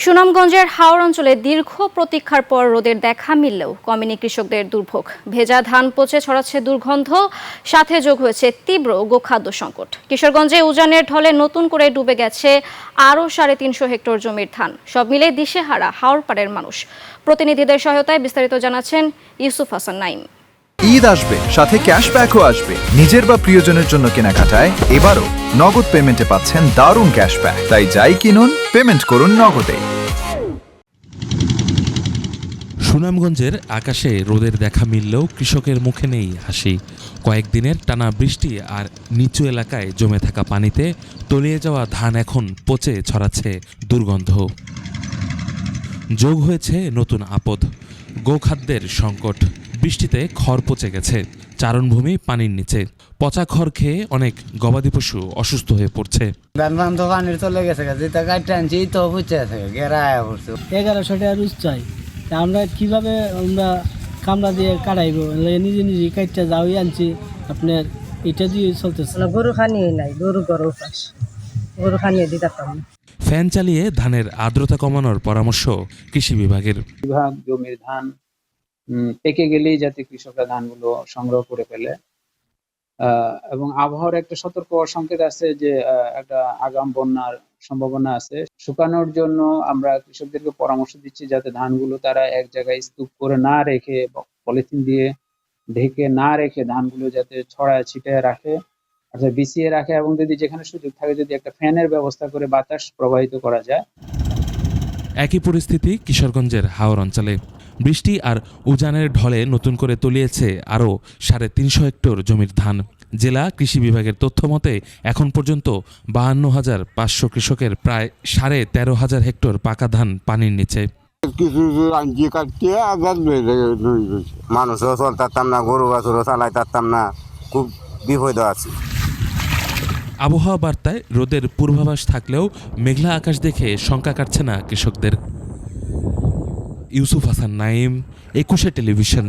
সুনামগঞ্জের হাওর অঞ্চলে দীর্ঘ প্রতীক্ষার পর রোদের দেখা মিললেও কমেনি কৃষকদের দুর্ভোগ। ভেজা ধান পচে ছড়াচ্ছে দুর্গন্ধ, সাথে যোগ হয়েছে তীব্র গোখাদ্য সংকট। কিশোরগঞ্জে উজানের ঢলে নতুন করে ডুবে গেছে আরও 350 হেক্টর জমির ধান। সব মিলে দিশেহারা হাওর পাড়ের মানুষ। প্রতিনিধিদের সহায়তায় বিস্তারিত জানাচ্ছেন ইউসুফ হাসান নাইম। ঈদ আসবে, সাথে ক্যাশব্যাকও আসবে। নিজের বা প্রিয়জনের জন্য কেনাকাটায় এবারও নগদ পেমেন্টে পাচ্ছেন দারুণ ক্যাশব্যাক। তাই যাই কিনুন, পেমেন্ট করুন নগদে। সুনামগঞ্জের আকাশে রোদের দেখা মিললেও কৃষকের মুখে নেই হাসি। কয়েকদিনের টানা বৃষ্টি আর নিচু এলাকায় জমে থাকা পানিতে তলিয়ে যাওয়া ধান এখন পচে ছড়াচ্ছে দুর্গন্ধ। যোগ হয়েছে নতুন আপদ, গোখাদ্যের সংকট। বৃষ্টিতে খড় পচে গেছে, চারণভূমি পানির নিচে। পচা খড় খেয়ে অনেক গবাদি পশু অসুস্থ হয়ে পড়ছে। পানির চলে গেছে, যেটা কাটতে আনছি তো পচে আছে, গেরায় পড়ছে। 1100 টাকা রুজ চাই, আমরা কিভাবে আমরা কামড়া দিয়ে কাটাইব? নিজে নিজে কাটতে যাওয়াই আনছি, আপনার এটা দিয়ে চলতেছে। গরু খানিয়ে নাই, গরু উপাস, গরু খানিয়ে দিতাম। ফ্যান চালিয়ে ধানের আর্দ্রতা কমানোর পরামর্শ কৃষি বিভাগের। জমির ধান পেকে গেলেই যাতে কৃষকরা ধানগুলো সংগ্রহ করে ফেলে, এবং আবহাওয়ার একটা সতর্ক সংকেত আছে যে একটা আগাম বন্যার সম্ভাবনা আছে। শুকানোর জন্য আমরা কৃষকদেরকে পরামর্শ দিচ্ছি যাতে ধানগুলো তারা এক জায়গায় স্তূপ করে না রেখে, পলিথিন দিয়ে ঢেকে না রেখে ধানগুলো যাতে ছড়ায় ছিটায় রাখে, অর্থাৎ বিছিয়ে রাখে, এবং যদি যেখানে সুযোগ থাকে যদি একটা ফ্যানের ব্যবস্থা করে বাতাস প্রবাহিত করা যায়। একই পরিস্থিতি কিশোরগঞ্জের হাওর অঞ্চলে। বৃষ্টি আর উজানের ঢলে নতুন করে তলিয়েছে আরও 350 হেক্টর জমির ধান। জেলা কৃষি বিভাগের তথ্য মতে এখন পর্যন্ত 52,500 কৃষকের প্রায় 13,500 হেক্টর পাকা ধান পানির নিচে। মানুষও চলতাম না, গরু বাছুরও চালাই তারতাম না, খুব বিপদ আছে। আবহাওয়া বার্তায় রোদের পূর্বাভাস থাকলেও মেঘলা আকাশ দেখে শঙ্কা কাটছে না কৃষকদের। ইউসুফ হাসান নাইম, 21 টেলিভিশন।